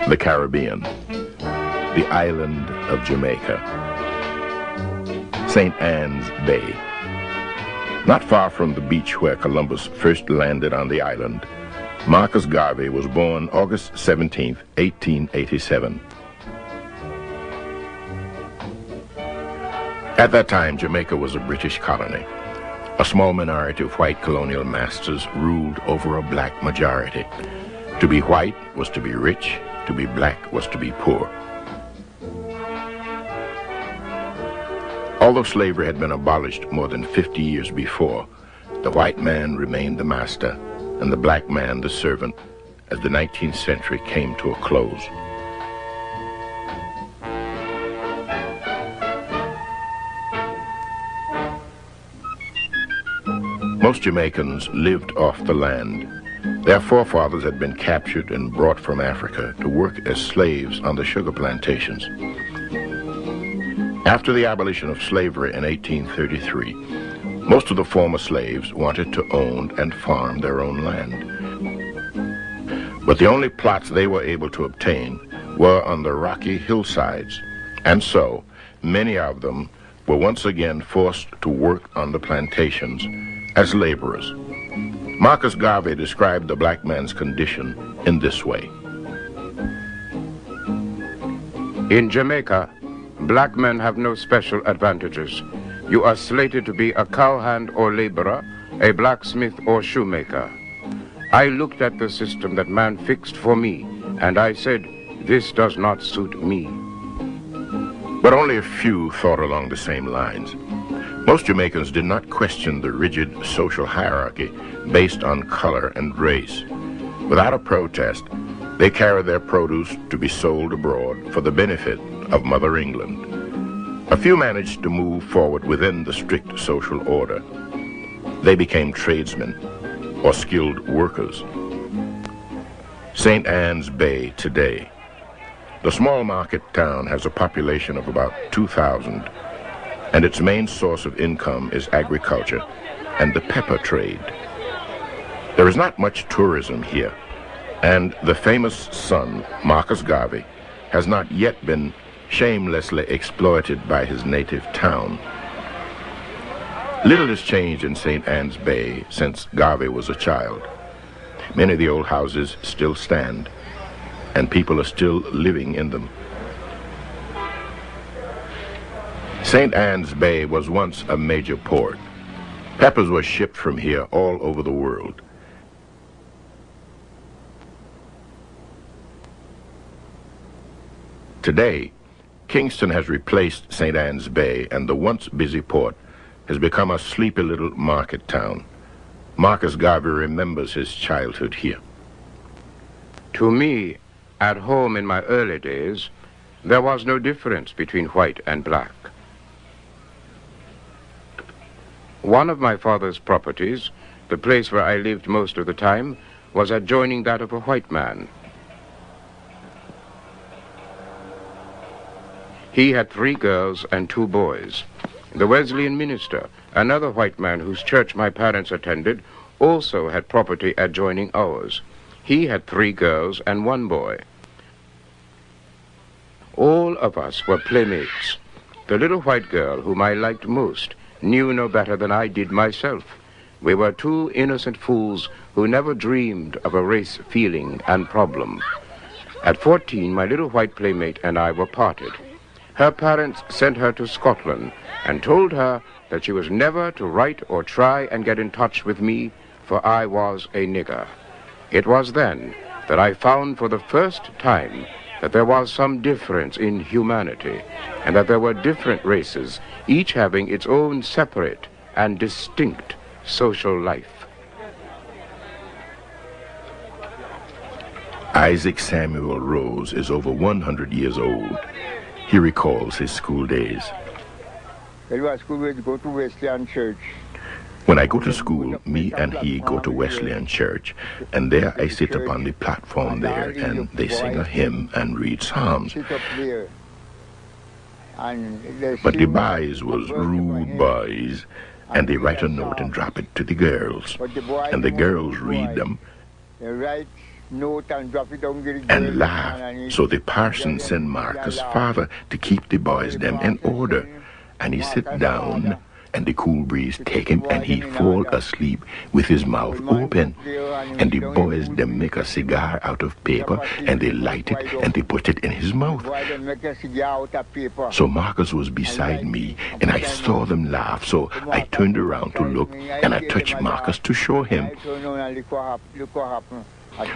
The Caribbean, the island of Jamaica, St. Anne's Bay. Not far from the beach where Columbus first landed on the island, Marcus Garvey was born August 17, 1887. At that time, Jamaica was a British colony. A small minority of white colonial masters ruled over a black majority. To be white was to be rich, to be black was to be poor. Although slavery had been abolished more than 50 years before, the white man remained the master and the black man the servant as the 19th century came to a close. Most Jamaicans lived off the land. Their forefathers had been captured and brought from Africa to work as slaves on the sugar plantations. After the abolition of slavery in 1833, most of the former slaves wanted to own and farm their own land. But the only plots they were able to obtain were on the rocky hillsides, and so many of them were once again forced to work on the plantations as laborers. Marcus Garvey described the black man's condition in this way. In Jamaica, black men have no special advantages. You are slated to be a cowhand or laborer, a blacksmith or shoemaker. I looked at the system that man fixed for me, and I said, this does not suit me. But only a few thought along the same lines. Most Jamaicans did not question the rigid social hierarchy based on color and race. Without a protest, they carried their produce to be sold abroad for the benefit of Mother England. A few managed to move forward within the strict social order. They became tradesmen or skilled workers. St. Anne's Bay today. The small market town has a population of about 2,000, and its main source of income is agriculture and the pepper trade. There is not much tourism here, and the famous son, Marcus Garvey, has not yet been shamelessly exploited by his native town. Little has changed in St. Anne's Bay since Garvey was a child. Many of the old houses still stand, and people are still living in them. St. Anne's Bay was once a major port. Peppers were shipped from here all over the world. Today, Kingston has replaced St. Anne's Bay, and the once busy port has become a sleepy little market town. Marcus Garvey remembers his childhood here. To me, at home in my early days, there was no difference between white and black. One of my father's properties, the place where I lived most of the time, was adjoining that of a white man. He had 3 girls and 2 boys. The Wesleyan minister, another white man whose church my parents attended, also had property adjoining ours. He had 3 girls and 1 boy. All of us were playmates. The little white girl whom I liked most knew no better than I did myself. We were 2 innocent fools who never dreamed of a race feeling and problem. At 14, my little white playmate and I were parted. Her parents sent her to Scotland and told her that she was never to write or try and get in touch with me, for I was a nigger. It was then that I found for the first time that there was some difference in humanity, and that there were different races, each having its own separate and distinct social life. Isaac Samuel Rose is over 100 years old. He recalls his school days. Go to Wesleyan Church. When I go to school, me and he go to Wesleyan Church, and there I sit upon the platform there, and they sing a hymn and read psalms. But the boys was rude boys, and they write a note and drop it to the girls, and the girls read them. They write and laugh. So the parson sent Marcus' father to keep the boys them in order. And he sit down, and the cool breeze take him, and he fall asleep with his mouth open. And the boys them make a cigar out of paper, and they light it, and they put it in his mouth. So Marcus was beside me, and I saw them laugh, so I turned around to look, and I touched Marcus to show him.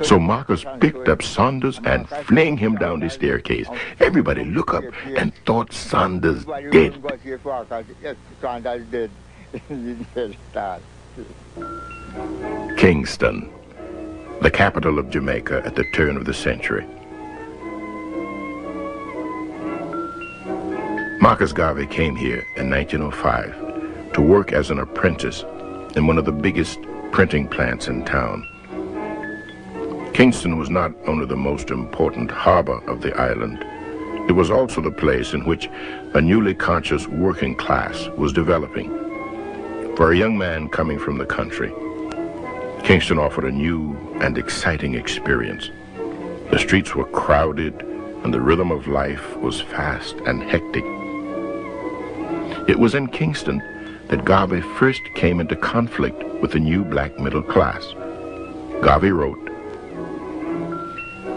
So Marcus picked up Saunders and flung him down the staircase. Everybody looked up and thought Saunders dead. Kingston, the capital of Jamaica at the turn of the century. Marcus Garvey came here in 1905 to work as an apprentice in one of the biggest printing plants in town. Kingston was not only the most important harbor of the island, it was also the place in which a newly conscious working class was developing. For a young man coming from the country, Kingston offered a new and exciting experience. The streets were crowded, and the rhythm of life was fast and hectic. It was in Kingston that Garvey first came into conflict with the new black middle class. Garvey wrote,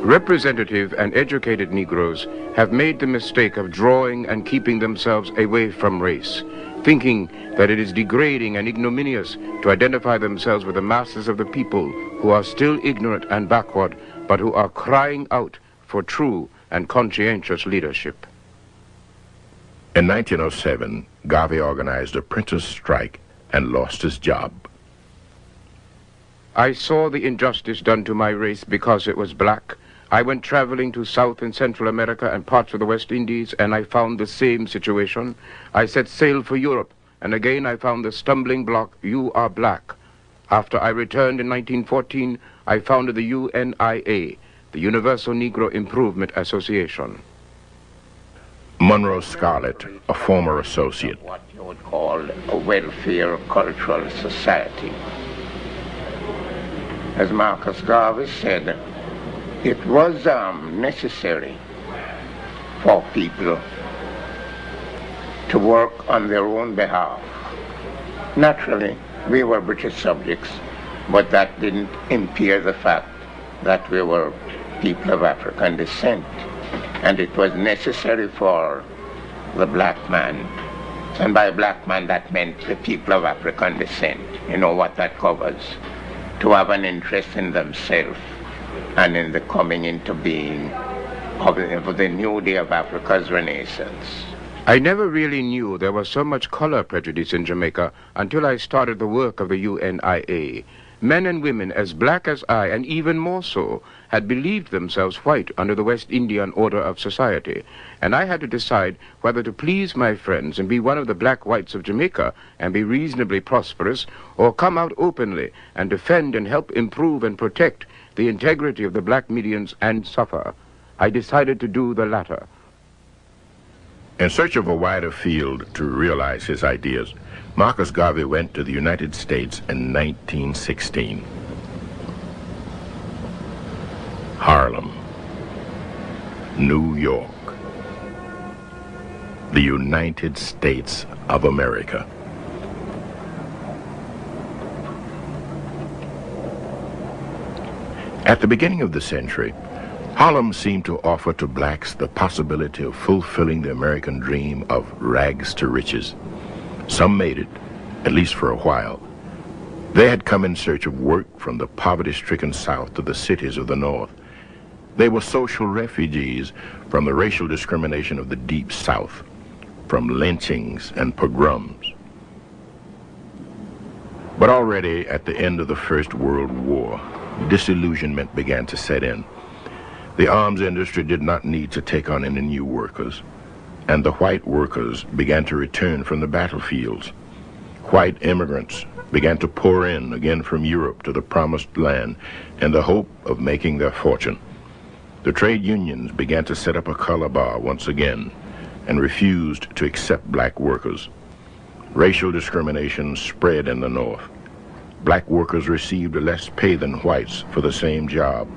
"Representative and educated Negroes have made the mistake of drawing and keeping themselves away from race, thinking that it is degrading and ignominious to identify themselves with the masses of the people who are still ignorant and backward, but who are crying out for true and conscientious leadership." In 1907, Garvey organized a printers' strike and lost his job. "I saw the injustice done to my race because it was black. I went traveling to South and Central America and parts of the West Indies, and I found the same situation. I set sail for Europe, and again I found the stumbling block, you are black. After I returned in 1914, I founded the UNIA, the Universal Negro Improvement Association." Monroe Scarlett, a former associate. What you would call a welfare cultural society. As Marcus Garvey said, it was necessary for people to work on their own behalf. Naturally, we were British subjects, but that didn't impair the fact that we were people of African descent. And it was necessary for the black man, and by black man that meant the people of African descent, you know what that covers, to have an interest in themselves and in the coming into being of the new day of Africa's renaissance. I never really knew there was so much color prejudice in Jamaica until I started the work of the UNIA. Men and women as black as I, and even more so, had believed themselves white under the West Indian order of society, and I had to decide whether to please my friends and be one of the black whites of Jamaica and be reasonably prosperous, or come out openly and defend and help improve and protect the integrity of the black medians and suffer. I decided to do the latter. In search of a wider field to realize his ideas, Marcus Garvey went to the United States in 1916. Harlem, New York, the United States of America. At the beginning of the century, Harlem seemed to offer to blacks the possibility of fulfilling the American dream of rags to riches. Some made it, at least for a while. They had come in search of work from the poverty-stricken South to the cities of the North. They were social refugees from the racial discrimination of the Deep South, from lynchings and pogroms. But already at the end of the First World War, disillusionment began to set in. The arms industry did not need to take on any new workers, and the white workers began to return from the battlefields. White immigrants began to pour in again from Europe to the promised land in the hope of making their fortune. The trade unions began to set up a color bar once again and refused to accept black workers. Racial discrimination spread in the North. Black workers received less pay than whites for the same job.